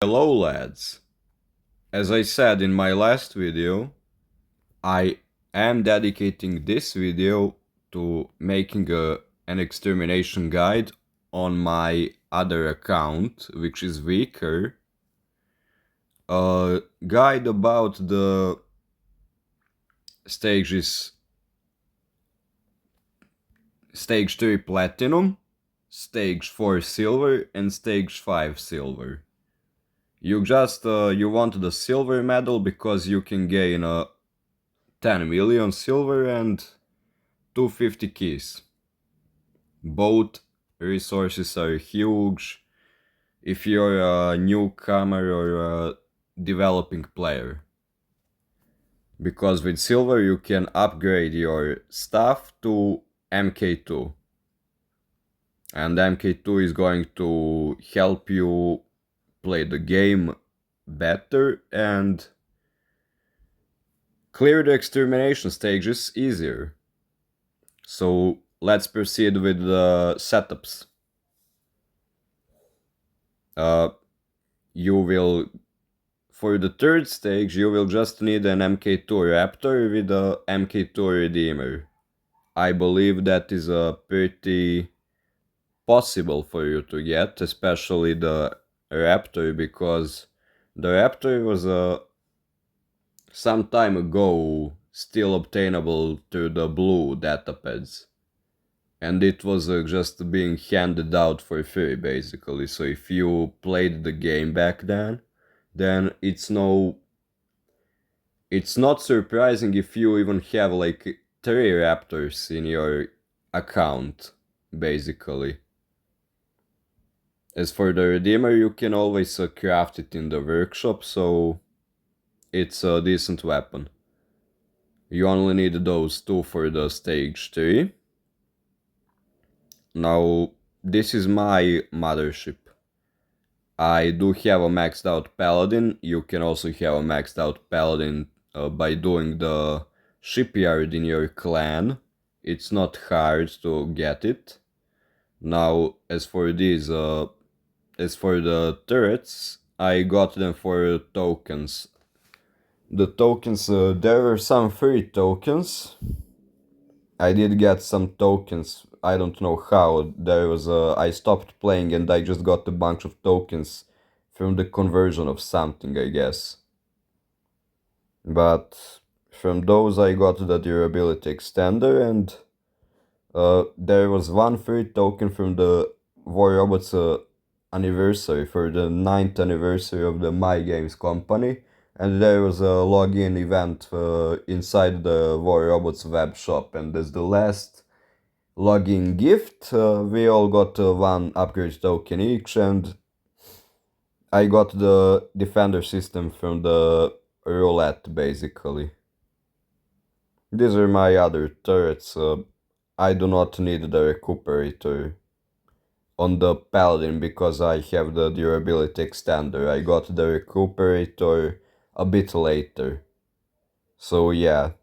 Hello lads, as I said in my last video, I am dedicating this video to making an extermination guide on my other account, which is weaker. A guide about the stages Stage 3 Platinum, Stage 4 Silver and Stage 5 Silver. You want the silver medal because you can gain 10 million silver and 250 keys. Both resources are huge if you're a newcomer or a developing player. Because with silver you can upgrade your stuff to MK2. And MK2 is going to help you play the game better and clear the extermination stages easier. So let's proceed with the setups. For the third stage, you will just need an MK2 Raptor with a MK2 Redeemer. I believe that is pretty possible for you to get, especially the Raptor, because the Raptor was some time ago still obtainable through the blue datapads. And it was just being handed out for free, basically. So if you played the game back then it's not surprising if you even have like 3 raptors in your account, basically. As for the Redeemer, you can always craft it in the workshop, so it's a decent weapon. You only need those 2 for the stage 3. Now, this is my mothership. I do have a maxed out paladin. You can also have a maxed out paladin by doing the shipyard in your clan. It's not hard to get it. Now, as for the turrets, I got them for tokens. The tokens, there were some free tokens. I did get some tokens. I don't know how. I stopped playing and I just got a bunch of tokens from the conversion of something, I guess. But from those I got the durability extender, and there was one free token from the War Robots anniversary, for the 9th anniversary of the My Games company, and there was a login event inside the War Robots web shop, and as the last login gift, we all got one upgrade token each, and I got the defender system from the roulette, basically. These are my other turrets. I do not need the recuperator on the paladin because I have the durability extender. I got the recuperator a bit later. So yeah.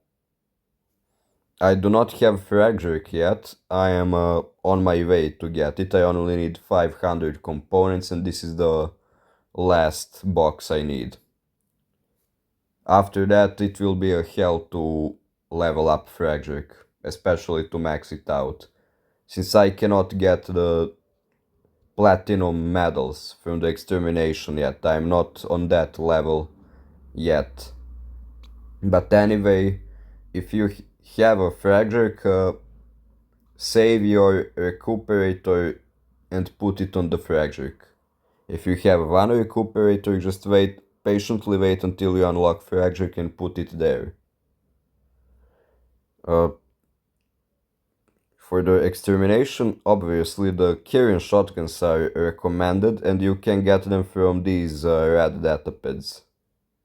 I do not have Frederick yet. I am on my way to get it. I only need 500 components and this is the last box I need. After that it will be a hell to level up Frederick, especially to max it out. Since I cannot get the platinum medals from the extermination yet, I'm not on that level yet. But anyway, if you have a Frederick, save your recuperator and put it on the Frederick. If you have one recuperator, just patiently wait until you unlock Frederick and put it there. For the extermination, obviously the Kirin shotguns are recommended and you can get them from these red datapads.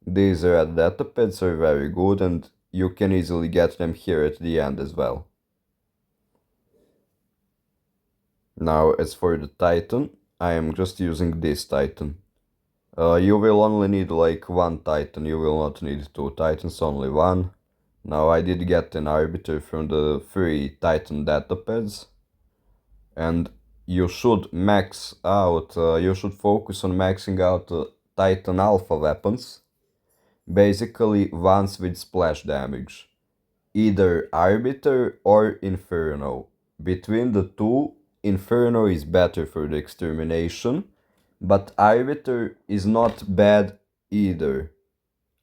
These red datapads are very good and you can easily get them here at the end as well. Now, as for the Titan, I am just using this Titan. You will only need like one Titan, you will not need 2 Titans, only one. Now, I did get an Arbiter from the free Titan datapads. And you should max out, you should focus on maxing out Titan Alpha weapons, basically ones with splash damage, either Arbiter or Inferno. Between the two, Inferno is better for the extermination, but Arbiter is not bad either.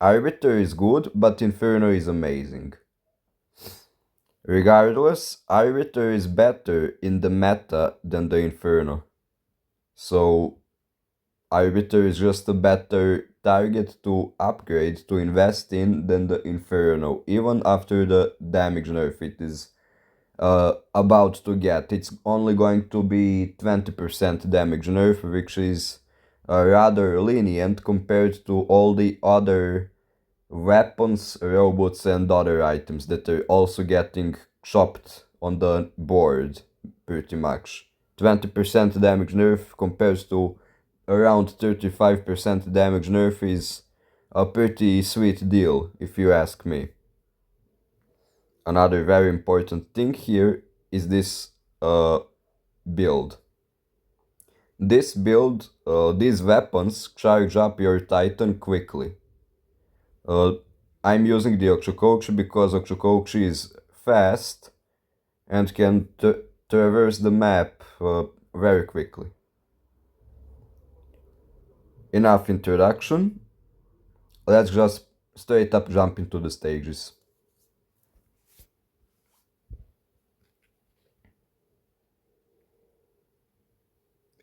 Arbiter is good, but Inferno is amazing. Regardless, Arbiter is better in the meta than the Inferno. So Arbiter is just a better target to upgrade, to invest in than the Inferno, even after the damage nerf it is about to get. It's only going to be 20% damage nerf, which is rather lenient compared to all the other weapons, robots, and other items that are also getting chopped on the board, pretty much. 20% damage nerf compares to around 35% damage nerf is a pretty sweet deal, if you ask me. Another very important thing here is this build. This build, these weapons charge up your Titan quickly. Uh, I'm using the Okshukoshi because Okshukoshi is fast and can traverse the map very quickly. Enough introduction. Let's just straight up jump into the stages.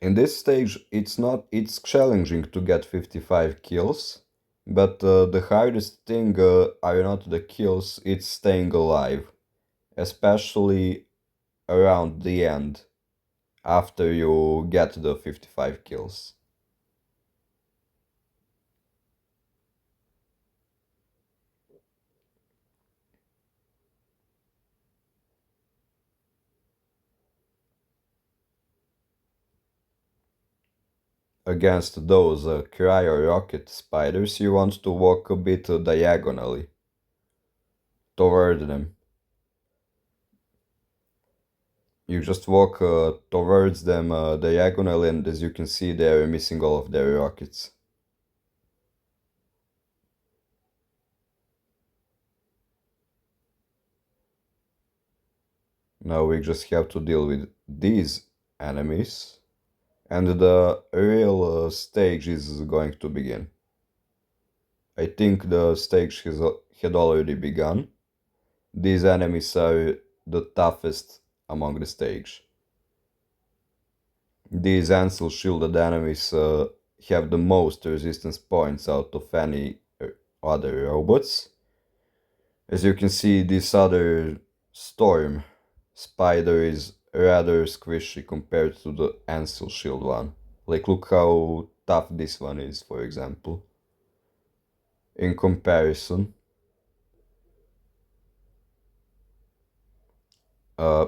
In this stage, it's challenging to get 55 kills, but the hardest thing are not the kills, it's staying alive, especially around the end, after you get the 55 kills. Against those cryo rocket spiders, you want to walk a bit diagonally toward them. You just walk towards them diagonally, and as you can see, they are missing all of their rockets. Now we just have to deal with these enemies, and the real stage is going to begin. I think the stage had already begun. These enemies are the toughest among the stage. These Ansel shielded enemies have the most resistance points out of any other robots. As you can see, this other Storm Spider is rather squishy compared to the Ansel shield one. Like, look how tough this one is, for example. In comparison, uh,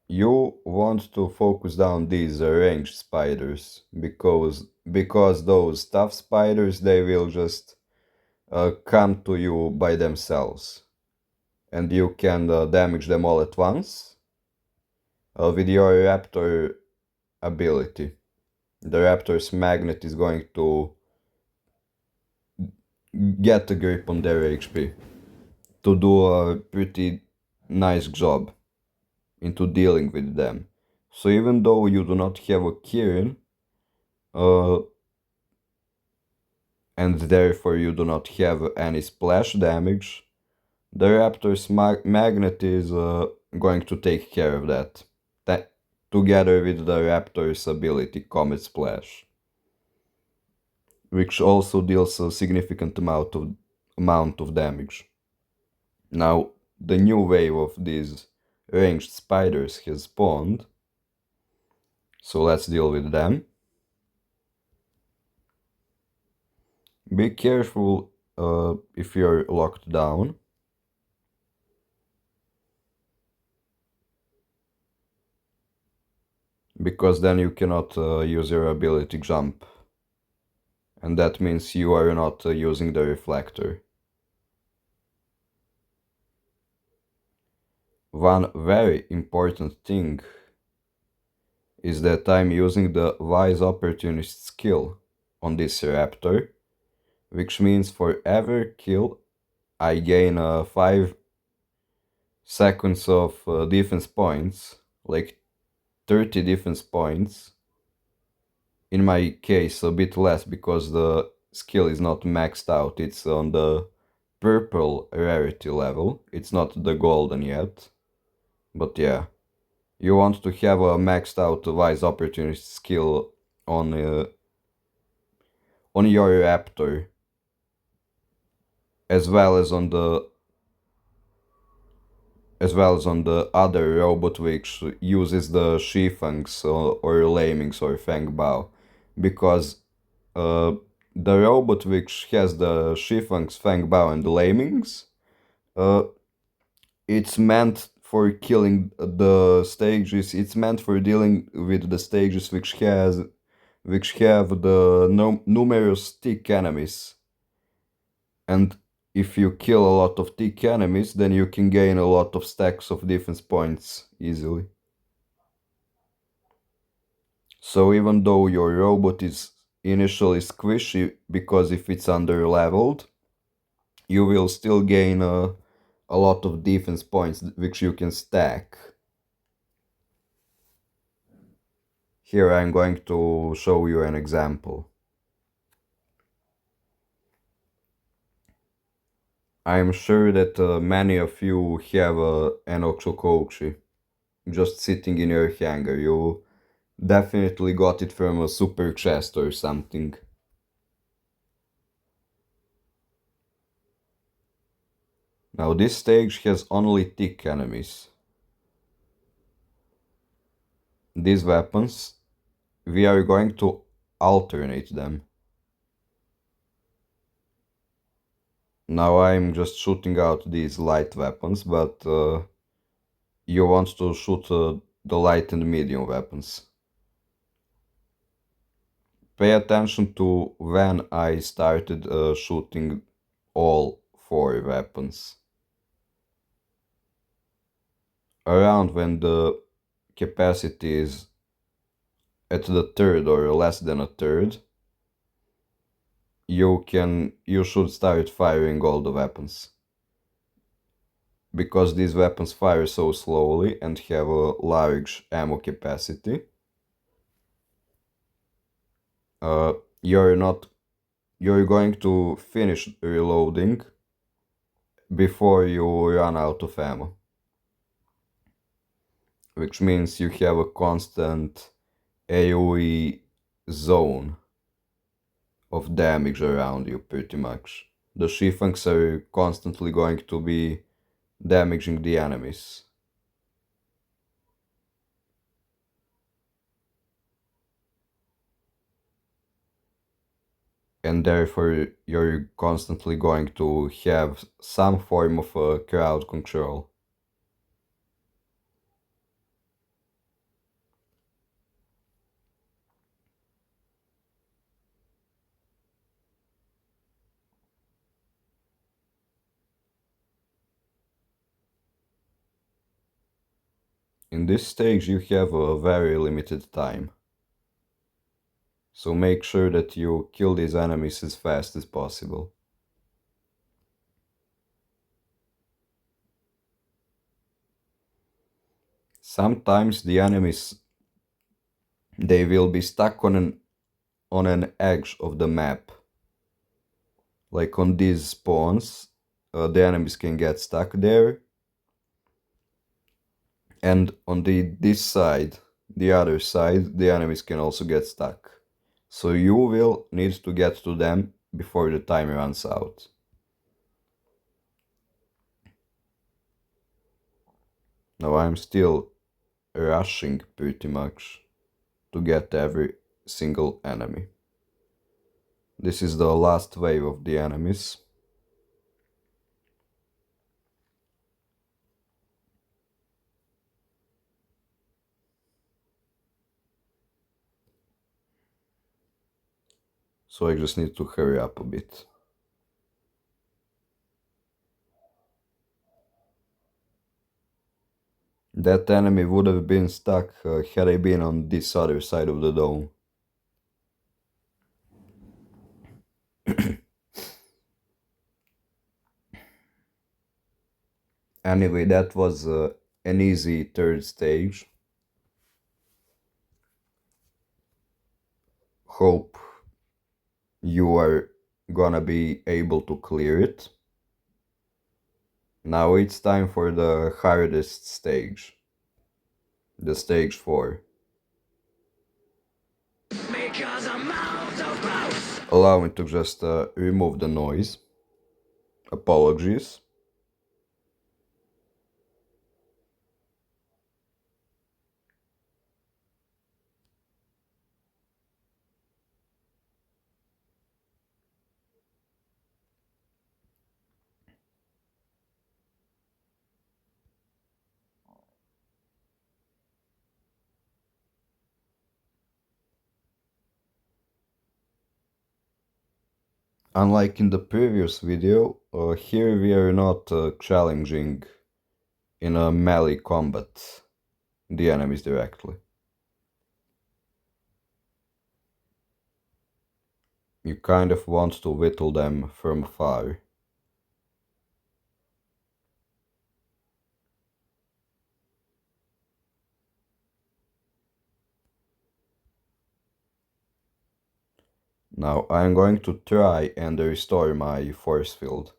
you want to focus down these ranged spiders because those tough spiders, they will just come to you by themselves, and you can damage them all at once with your Raptor ability. The Raptor's magnet is going to get a grip on their HP to do a pretty nice job into dealing with them. So even though you do not have a Kirin, uh, and therefore you do not have any splash damage, the Raptor's magnet is going to take care of that, together with the Raptor's ability Comet Splash, which also deals a significant amount of damage. Now, the new wave of these ranged spiders has spawned, so let's deal with them. Be careful if you're locked down. Because then you cannot use your ability jump. And that means you are not using the reflector. One very important thing is that I'm using the Wise Opportunist skill on this raptor, which means for every kill I gain 5 seconds of defense points, like 30 defense points. In my case, a bit less because the skill is not maxed out, it's on the purple rarity level, it's not the golden yet. But yeah, you want to have a maxed out wise opportunity skill on your raptor, as well as on the other robot which uses the Shifangs or Lamings or Fang Bao, because uh, the robot which has the Shifangs, Fang Bao and Lamings, uh, it's meant for killing the stages. It's meant for dealing with the stages which have the numerous tick enemies. And if you kill a lot of tick enemies, then you can gain a lot of stacks of defense points easily. So even though your robot is initially squishy, because if it's under leveled, you will still gain a lot of defense points which you can stack. Here I'm going to show you an example. I'm sure that many of you have an Oxokochi just sitting in your hangar. You definitely got it from a super chest or something. Now this stage has only tick enemies. These weapons, we are going to alternate them. Now I'm just shooting out these light weapons, but you want to shoot the light and medium weapons. Pay attention to when I started shooting all 4 weapons. Around when the capacity is at the third or less than a third, you should start firing all the weapons. Because these weapons fire so slowly and have a large ammo capacity, uh, you're not you're going to finish reloading before you run out of ammo, which means you have a constant AoE zone of damage around you pretty much. The Shifangs are constantly going to be damaging the enemies. And therefore you're constantly going to have some form of crowd control. In this stage you have a very limited time. So make sure that you kill these enemies as fast as possible. Sometimes the enemies, they will be stuck on an edge of the map. Like on these spawns, the enemies can get stuck there. And on this side, the other side, the enemies can also get stuck. So you will need to get to them before the time runs out. Now I'm still rushing pretty much to get every single enemy. This is the last wave of the enemies. So I just need to hurry up a bit. That enemy would have been stuck had I been on this other side of the dome. Anyway, that was an easy third stage. Hope you are gonna be able to clear it. Now it's time for the hardest stage, the stage 4. Allow me to just remove the noise. Apologies. Unlike in the previous video, here we are not challenging in a melee combat the enemies directly. You kind of want to whittle them from afar. Now I'm going to try and restore my force field.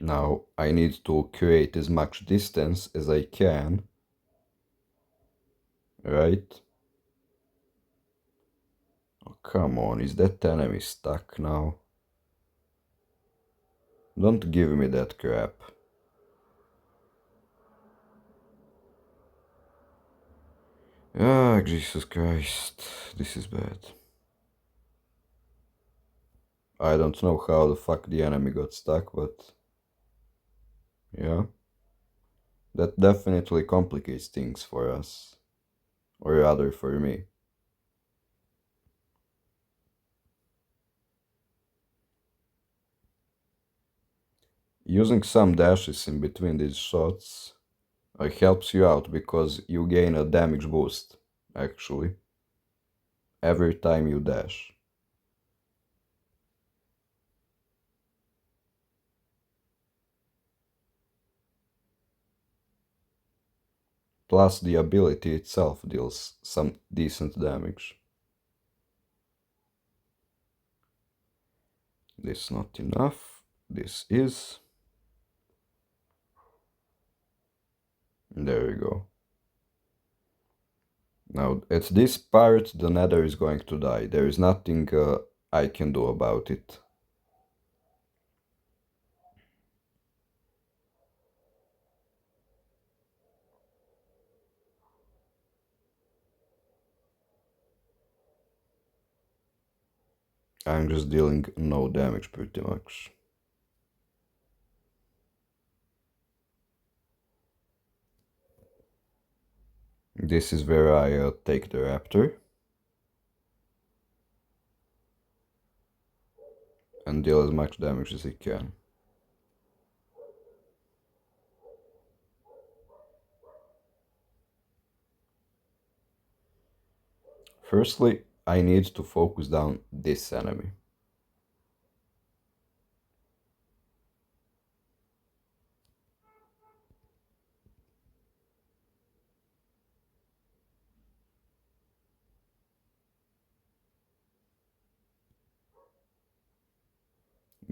Now I need to create as much distance as I can, right? Oh, come on, is that enemy stuck now? Don't give me that crap. Ah, Jesus Christ, this is bad. I don't know how the fuck the enemy got stuck, but yeah. That definitely complicates things for us. Or rather for me. Using some dashes in between these shots helps you out because you gain a damage boost, actually, every time you dash. Plus the ability itself deals some decent damage. This is not enough. This is. There we go. Now, at this part, the nether is going to die. There is nothing I can do about it. I'm just dealing no damage pretty much. This is where I take the raptor and deal as much damage as I can. Firstly, I need to focus down this enemy.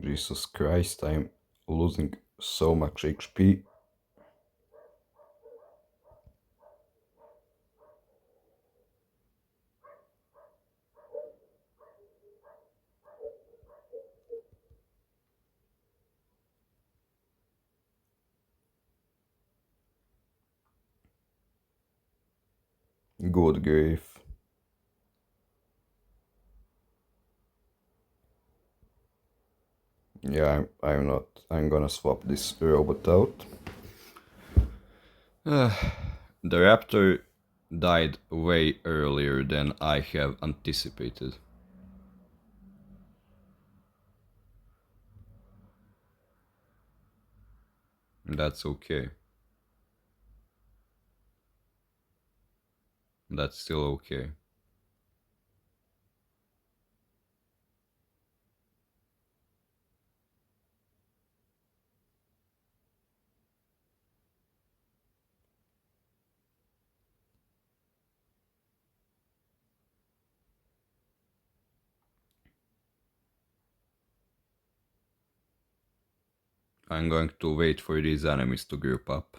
Jesus Christ, I'm losing so much HP. Good grief. Yeah, I'm not. I'm gonna swap this robot out. The raptor died way earlier than I have anticipated. That's okay. That's still okay. I'm going to wait for these enemies to group up.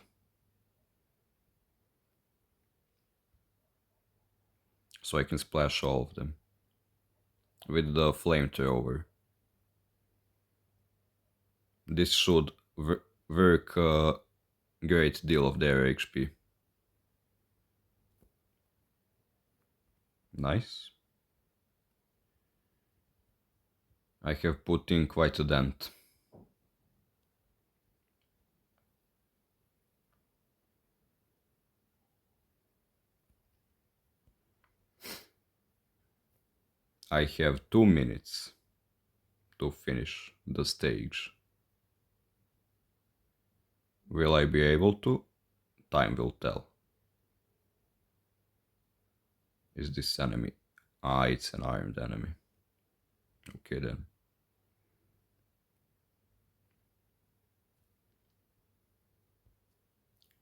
So I can splash all of them with the flamethrower. This should work a great deal of their HP. Nice. I have put in quite a dent. I have 2 minutes to finish the stage. Will I be able to? Time will tell. Is this enemy? Ah, it's an armed enemy. Okay then.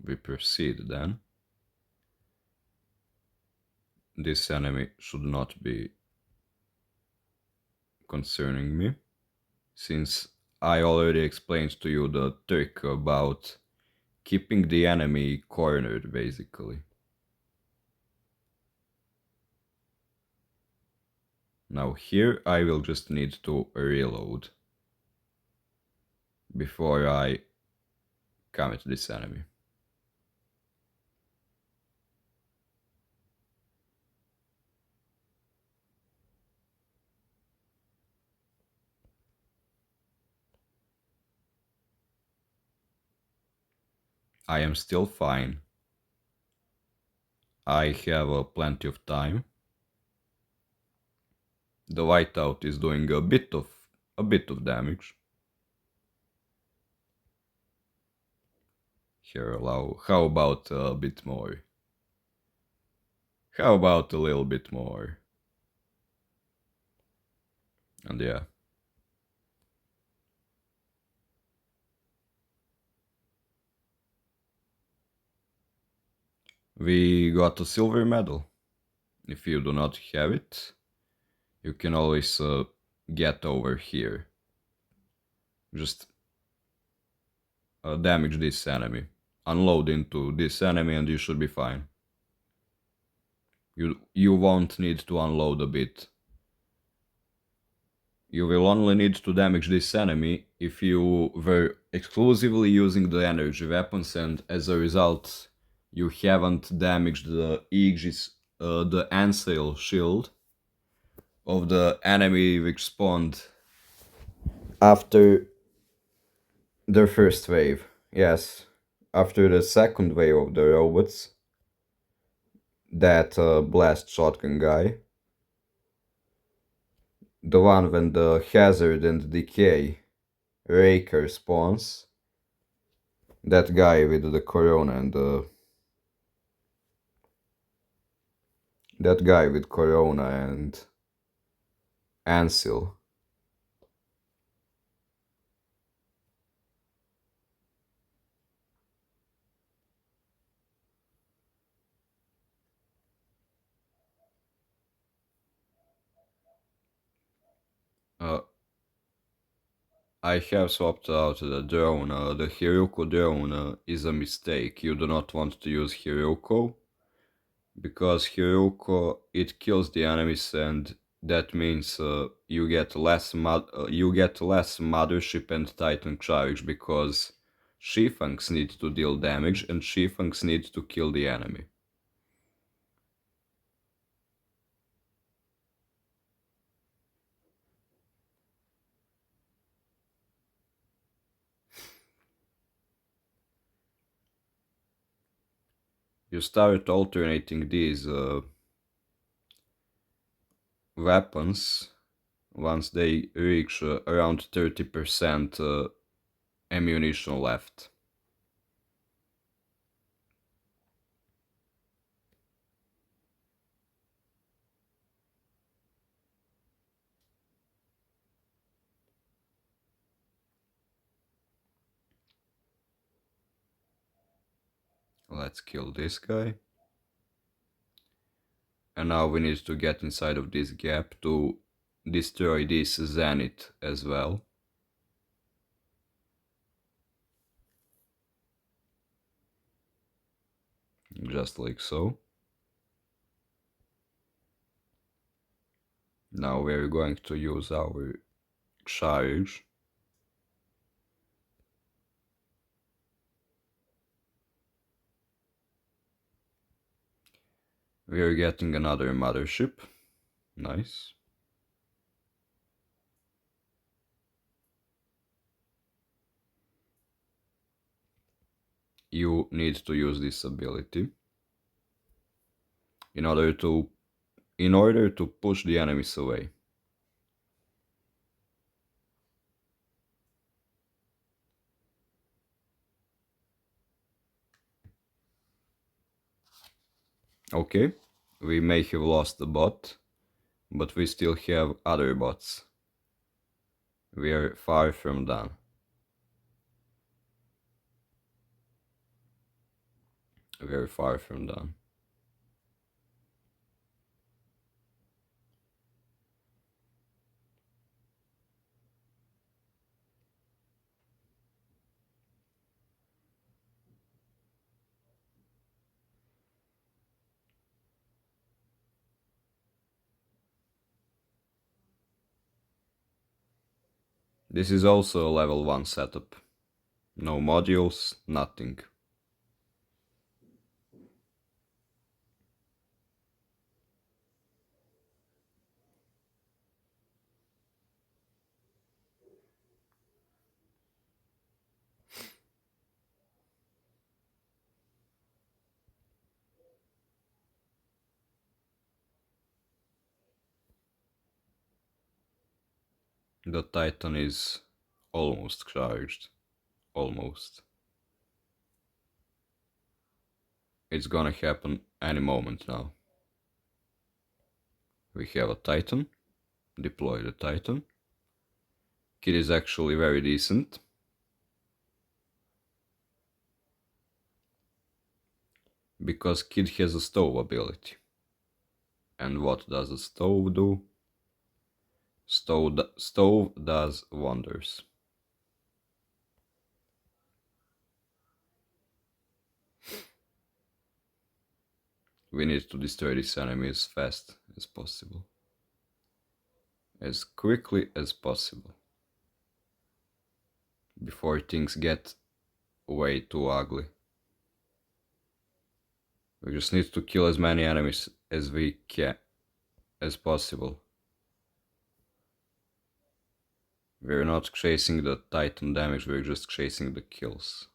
We proceed then. This enemy should not be concerning me, since I already explained to you the trick about keeping the enemy cornered, basically. Now here I will just need to reload before I come at this enemy. I am still fine. I have plenty of time. The whiteout is doing a bit of damage. Here, how about a bit more? How about a little bit more? And yeah. We got a silver medal. If you do not have it, you can always get over here. Just damage this enemy. Unload into this enemy and you should be fine. You won't need to unload a bit. You will only need to damage this enemy if you were exclusively using the energy weapons, and as a result you haven't damaged the Aegis, the Ansail shield of the enemy which spawned after the first wave. Yes, after the second wave of the robots, that blast shotgun guy, the one when the hazard and decay raker spawns, that guy with the corona and that guy with corona and Ansil. I have swapped out the drone. The Hiruko drone is a mistake. You do not want to use Hiruko, because Hiruko, it kills the enemies, and that means you get less mothership and titan charge, because Shifangs need to deal damage and Shifangs need to kill the enemy. You start alternating these weapons once they reach around 30% ammunition left. Let's kill this guy. And now we need to get inside of this gap to destroy this zenith as well. Just like so. Now we're going to use our charge. We're getting another mothership. Nice. You need to use this ability in order to push the enemies away. Okay, we may have lost the bot, but we still have other bots. We are far from done. Very far from done. This is also a level 1 setup. No modules, nothing. The Titan is almost charged. Almost. It's gonna happen any moment now. We have a Titan. Deploy the Titan. Kid is actually very decent. Because Kid has a stove ability. And what does a stove do? Stove does wonders. We need to destroy this enemy as fast as possible. As quickly as possible. Before things get way too ugly. We just need to kill as many enemies as we can, as possible. We're not chasing the Titan damage, we're just chasing the kills.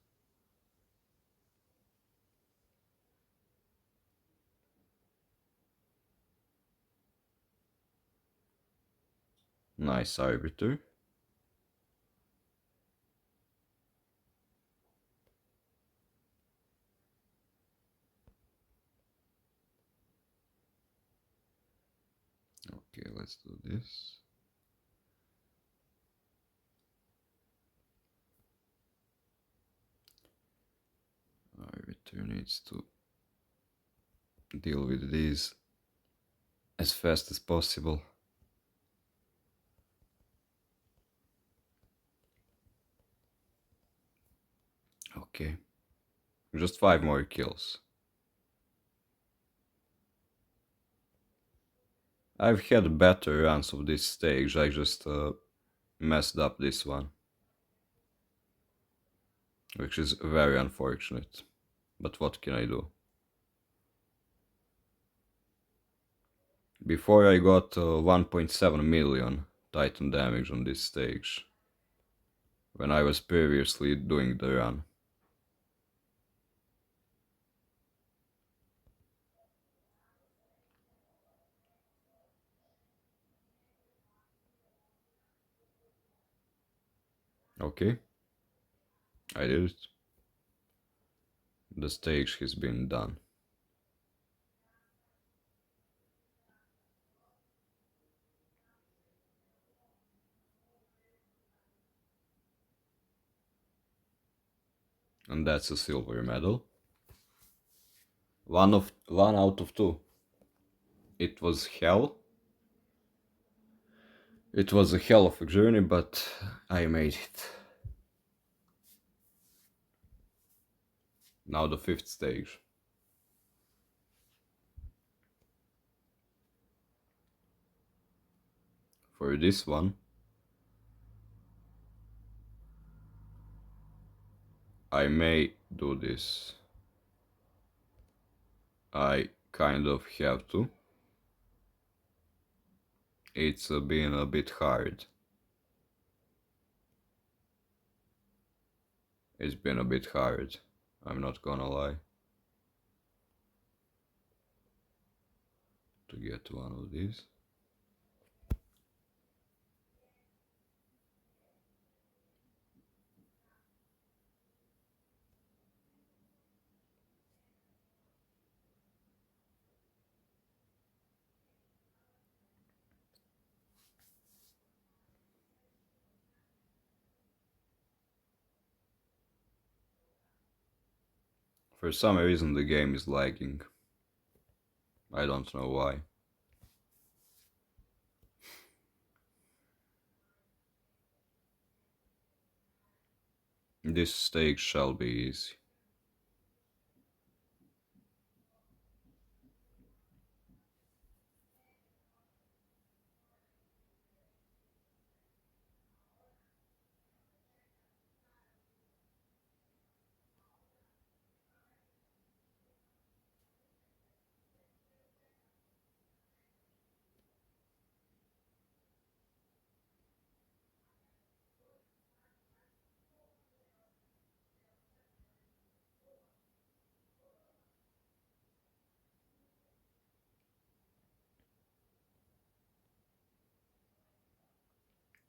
Nice Arbiter. Okay, let's do this. Arbiter needs to deal with these as fast as possible. Okay. Just 5 more kills. I've had better runs of this stage, I just messed up this one. Which is very unfortunate. But what can I do? Before I got 1.7 million Titan damage on this stage. When I was previously doing the run. Okay. I did it. The stage has been done. And that's a silver medal. One out of two. It was hell. It was a hell of a journey, but I made it. Now the fifth stage. For this one, I may do this. I kind of have to. It's been a bit hard. It's been a bit hard, I'm not gonna lie, to get one of these. For some reason the game is lagging. I don't know why. This stage shall be easy.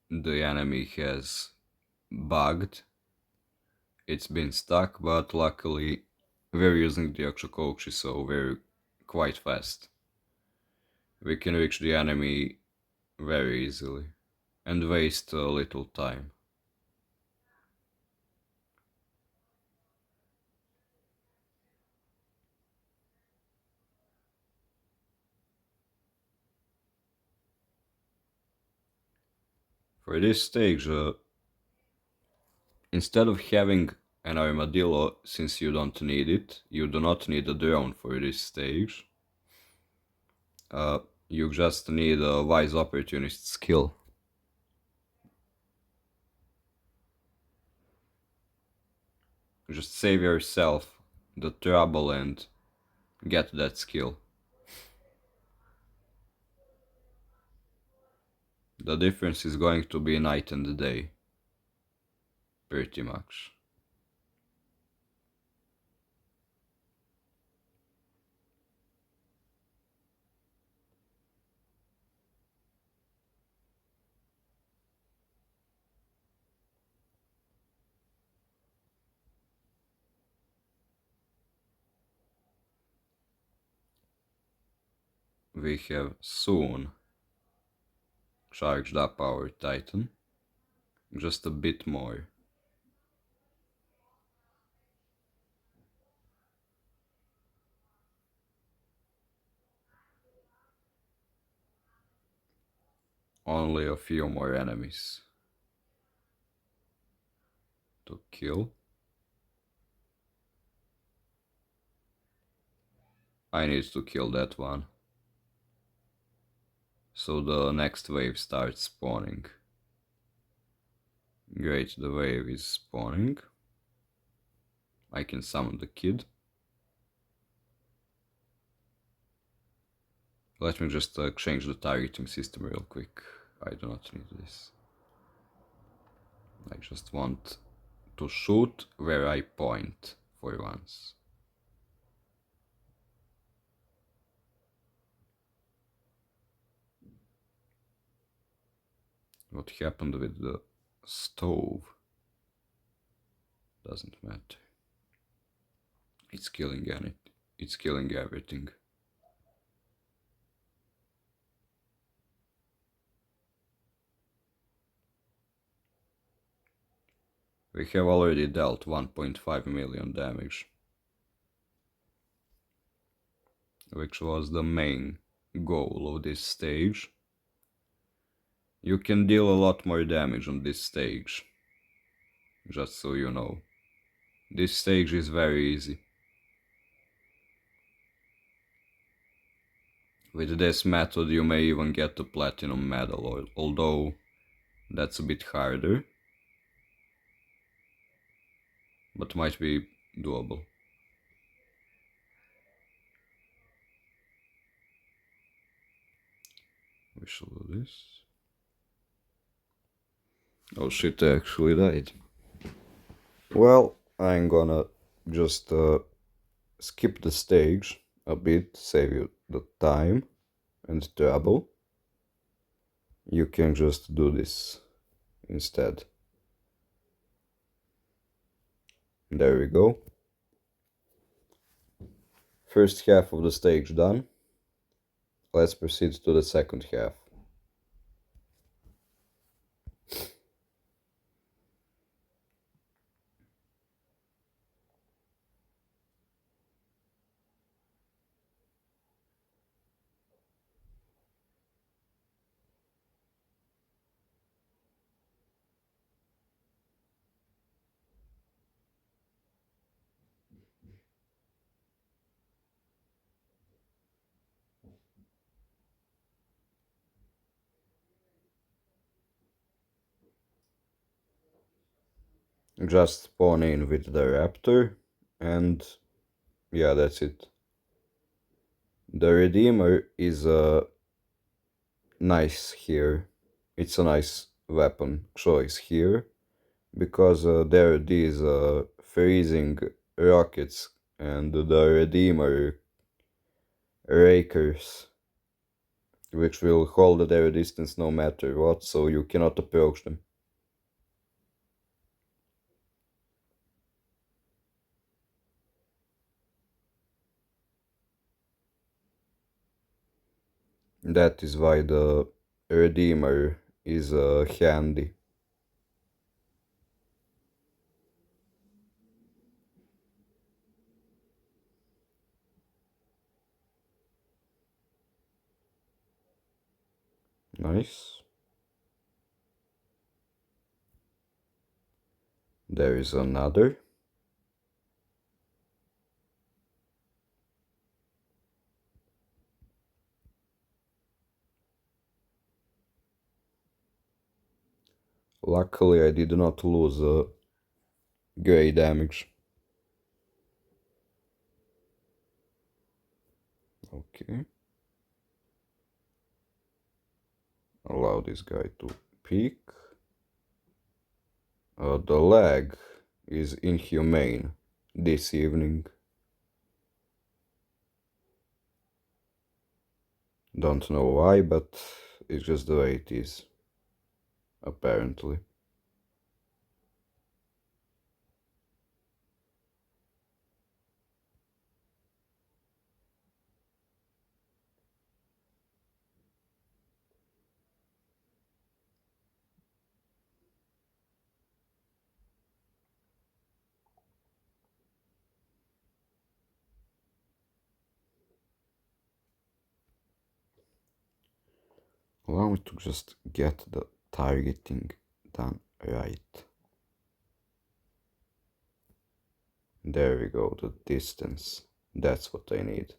The enemy has bugged. It's been stuck, but luckily we're using the Okshokoshi, so we're quite fast. We can reach the enemy very easily and waste a little time. For this stage, instead of having an armadillo, since you don't need it, you do not need a drone for this stage. You just need a wise opportunist skill. Just save yourself the trouble and get that skill. The difference is going to be night and day. Pretty much. We have soon charged up our Titan. Just a bit more. Only a few more enemies to kill. I need to kill that one. So the next wave starts spawning. Great, the wave is spawning. I can summon the kid. Let me just change the targeting system real quick. I do not need this. I just want to shoot where I point for once. What happened with the stove? Doesn't matter. It's killing everything. We have already dealt 1.5 million damage. which was the main goal of this stage. You can deal a lot more damage on this stage, just so you know. This stage is very easy. With this method you may even get a platinum medal, although that's a bit harder, but might be doable. We shall do this. Oh shit, I actually died. Well, I'm gonna just skip the stage a bit, save you the time and trouble. You can just do this instead. There we go. First half of the stage done. Let's proceed to the second half. Just spawn in with the raptor, and yeah, that's it. The Redeemer is nice here. It's a nice weapon choice here, because there are these freezing rockets and the Redeemer rakers, which will hold their distance no matter what, so you cannot approach them. That is why the Redeemer is handy. Nice. There is another. Luckily I did not lose grey damage. Okay. Allow this guy to peek. The lag is inhumane this evening. Don't know why, but it's just the way it is, apparently. Allow me to just get the targeting done right. There we go, the distance. That's what I need.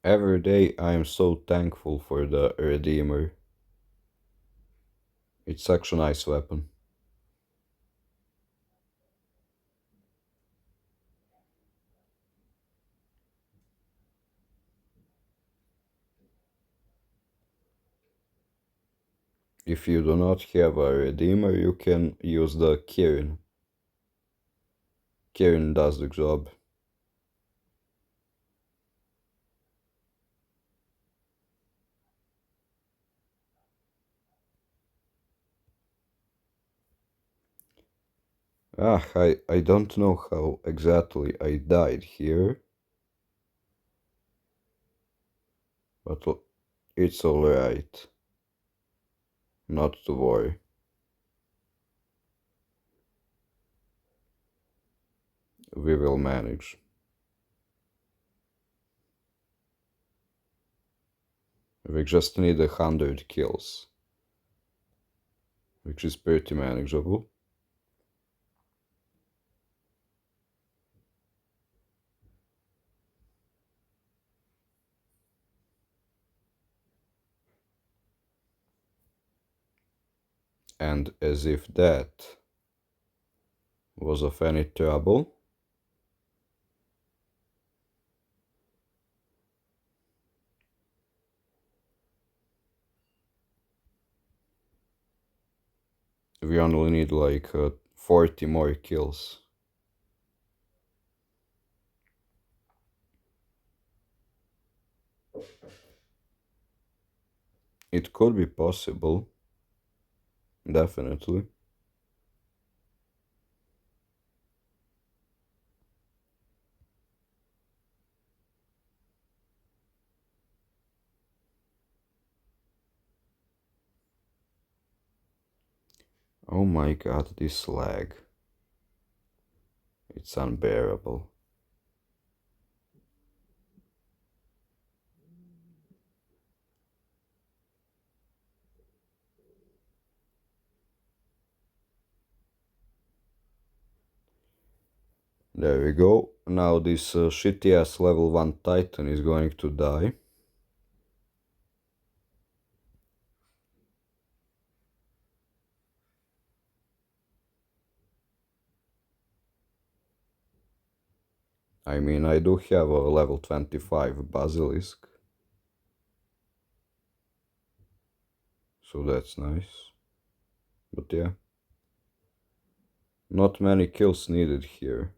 Every day I am so thankful for the Redeemer. It's such a nice weapon. If you do not have a Redeemer, you can use the Kirin. Kirin does the job. I don't know how exactly I died here, but it's alright. Not to worry. We will manage. We just need 100 kills, which is pretty manageable. And as if that was of any trouble, we only need like 40 more kills. It could be possible, definitely. Oh my god, this lag. It's unbearable. There we go. Now this shitty ass level 1 Titan is going to die. I mean, I do have a level 25 Basilisk. So that's nice. But yeah. Not many kills needed here.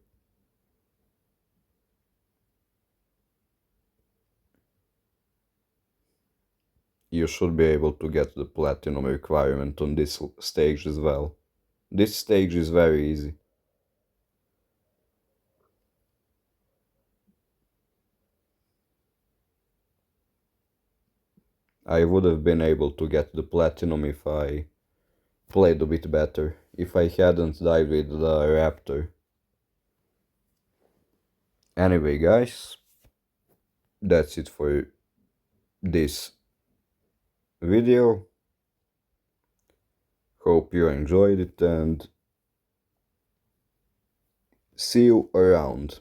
You should be able to get the platinum requirement on this stage as well. This stage is very easy. I would have been able to get the platinum if I played a bit better, if I hadn't died with the raptor. Anyway guys, that's it for this video. Hope you enjoyed it and see you around.